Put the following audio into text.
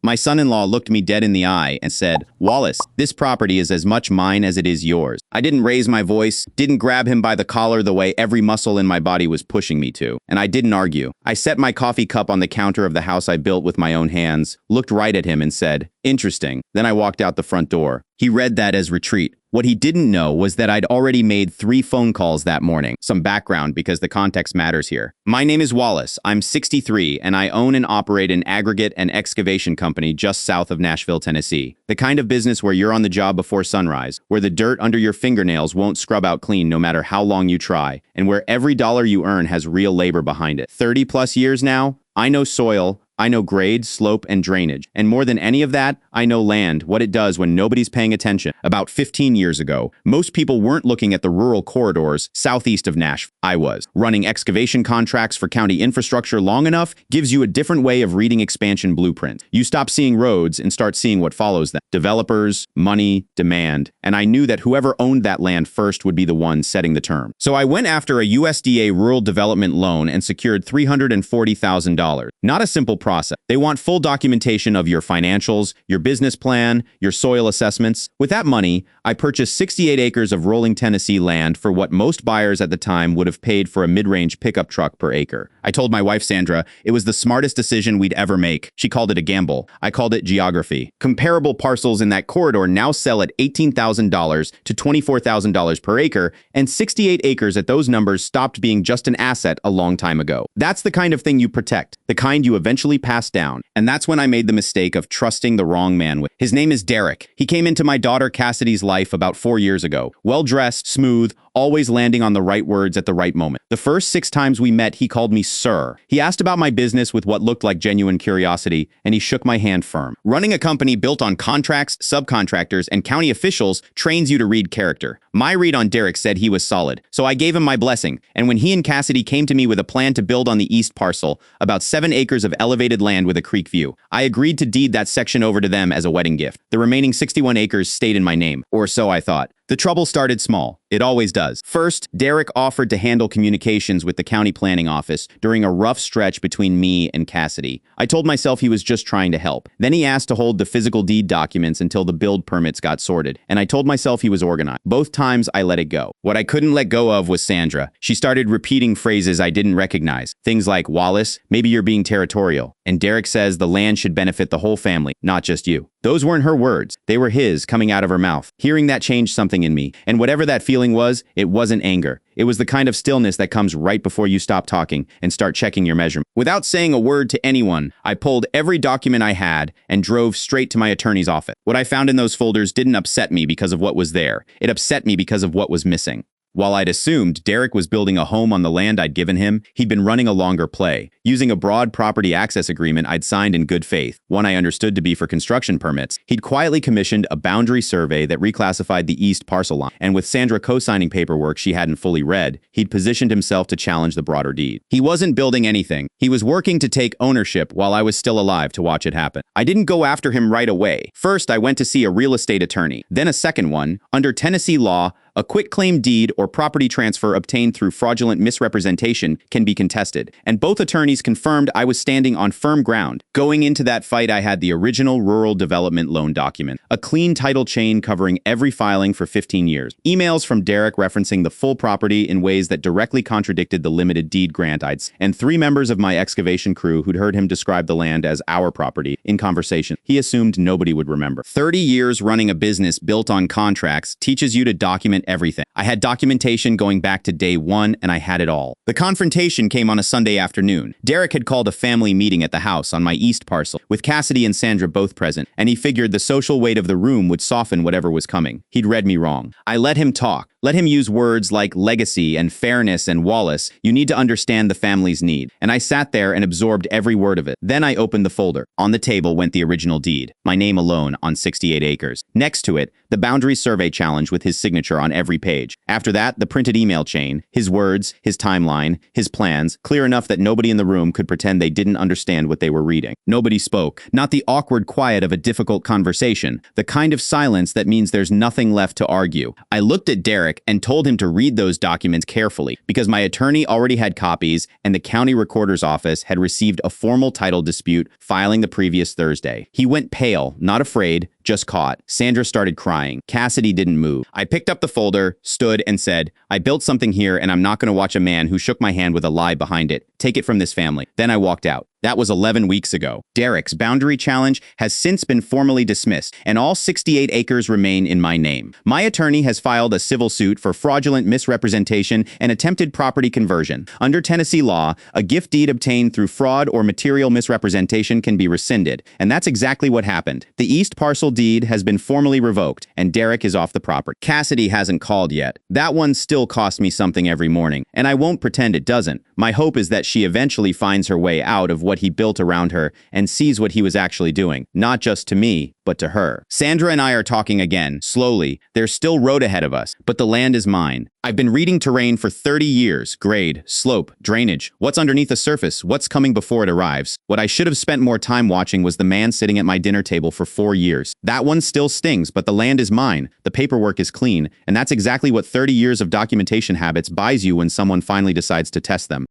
My son-in-law looked me dead in the eye and said, "Wallace, this property is as much mine as it is yours." I didn't raise my voice, didn't grab him by the collar the way every muscle in my body was pushing me to, and I didn't argue. I set my coffee cup on the counter of the house I built with my own hands, looked right at him and said, "Interesting." Then I walked out the front door. He read that as retreat. What he didn't know was that I'd already made 3 phone calls that morning. Some background because the context matters here. My name is Wallace. I'm 63, and I own and operate an aggregate and excavation company just south of Nashville, Tennessee. The kind of business where you're on the job before sunrise, where the dirt under your fingernails won't scrub out clean no matter how long you try, and where every dollar you earn has real labor behind it. 30 plus years now, I know soil, I know grade, slope, and drainage. And more than any of that, I know land, what it does when nobody's paying attention. About 15 years ago, most people weren't looking at the rural corridors southeast of Nashville. I was. Running excavation contracts for county infrastructure long enough gives you a different way of reading expansion blueprints. You stop seeing roads and start seeing what follows them. Developers, money, demand. And I knew that whoever owned that land first would be the one setting the term. So I went after a USDA rural development loan and secured $340,000. Not a simple process. They want full documentation of your financials, your business plan, your soil assessments. With that money, I purchased 68 acres of rolling Tennessee land for what most buyers at the time would have paid for a mid-range pickup truck per acre. I told my wife, Sandra, it was the smartest decision we'd ever make. She called it a gamble. I called it geography. Comparable parcels in that corridor now sell at $18,000 to $24,000 per acre, and 68 acres at those numbers stopped being just an asset a long time ago. That's the kind of thing you protect, the kind you eventually pass down. And that's when I made the mistake of trusting the wrong man with. His name is Derek. He came into my daughter Cassidy's life about 4 years ago. Well-dressed, smooth, always landing on the right words at the right moment. The first 6 times we met, he called me sir. He asked about my business with what looked like genuine curiosity, and he shook my hand firm. Running a company built on contracts, subcontractors, and county officials trains you to read character. My read on Derek said he was solid, so I gave him my blessing, and when he and Cassidy came to me with a plan to build on the east parcel, about 7 acres of elevated land with a creek view, I agreed to deed that section over to them as a wedding gift. The remaining 61 acres stayed in my name, or so I thought. The trouble started small. It always does. First, Derek offered to handle communications with the county planning office during a rough stretch between me and Cassidy. I told myself he was just trying to help. Then he asked to hold the physical deed documents until the build permits got sorted, and I told myself he was organized. Both times I let it go. What I couldn't let go of was Sandra. She started repeating phrases I didn't recognize. Things like, "Wallace, maybe you're being territorial." And Derek says the land should benefit the whole family, not just you. Those weren't her words. They were his coming out of her mouth. Hearing that changed something in me. And whatever that feeling was, it wasn't anger. It was the kind of stillness that comes right before you stop talking and start checking your measurement. Without saying a word to anyone, I pulled every document I had and drove straight to my attorney's office. What I found in those folders didn't upset me because of what was there. It upset me because of what was missing. While I'd assumed Derek was building a home on the land I'd given him, he'd been running a longer play, using a broad property access agreement I'd signed in good faith, one I understood to be for construction permits. He'd quietly commissioned a boundary survey that reclassified the east parcel line, and with Sandra co-signing paperwork she hadn't fully read, he'd positioned himself to challenge the broader deed. He wasn't building anything. He was working to take ownership while I was still alive to watch it happen. I didn't go after him right away. First, I went to see a real estate attorney, then a second one. Under Tennessee law, a quitclaim deed or property transfer obtained through fraudulent misrepresentation can be contested, and both attorneys confirmed I was standing on firm ground. Going into that fight, I had the original rural development loan document, a clean title chain covering every filing for 15 years, emails from Derek referencing the full property in ways that directly contradicted the limited deed grant I'd, and 3 members of my excavation crew who'd heard him describe the land as our property in conversation. He assumed nobody would remember. 30 years running a business built on contracts teaches you to document everything. I had documentation going back to day 1, and I had it all. The confrontation came on a Sunday afternoon. Derek had called a family meeting at the house on my east parcel, with Cassidy and Sandra both present, and he figured the social weight of the room would soften whatever was coming. He'd read me wrong. I let him talk. Let him use words like legacy and fairness and Wallace. You need to understand the family's need. And I sat there and absorbed every word of it. Then I opened the folder. On the table went the original deed, my name alone on 68 acres. Next to it, the boundary survey challenge with his signature on every page. After that, the printed email chain, his words, his timeline, his plans, clear enough that nobody in the room could pretend they didn't understand what they were reading. Nobody spoke, not the awkward quiet of a difficult conversation, the kind of silence that means there's nothing left to argue. I looked at Derek Derek and told him to read those documents carefully because my attorney already had copies and the county recorder's office had received a formal title dispute filing the previous Thursday. He went pale, not afraid, just caught. Sandra started crying. Cassidy didn't move. I picked up the folder, stood, and said, I built something here and I'm not going to watch a man who shook my hand with a lie behind it. Take it from this family. Then I walked out. That was 11 weeks ago. Derek's boundary challenge has since been formally dismissed, and all 68 acres remain in my name. My attorney has filed a civil suit for fraudulent misrepresentation and attempted property conversion. Under Tennessee law, a gift deed obtained through fraud or material misrepresentation can be rescinded, and that's exactly what happened. The East parcel deed has been formally revoked, and Derek is off the property. Cassidy hasn't called yet. That one still costs me something every morning, and I won't pretend it doesn't. My hope is that she eventually finds her way out of what he built around her and sees what he was actually doing, not just to me, but to her. Sandra and I are talking again, slowly. There's still road ahead of us, but the land is mine. I've been reading terrain for 30 years. Grade, slope, drainage. What's underneath the surface? What's coming before it arrives? What I should have spent more time watching was the man sitting at my dinner table for 4 years. That one still stings, but the land is mine. The paperwork is clean, and that's exactly what 30 years of documentation habits buys you when someone finally decides to test them.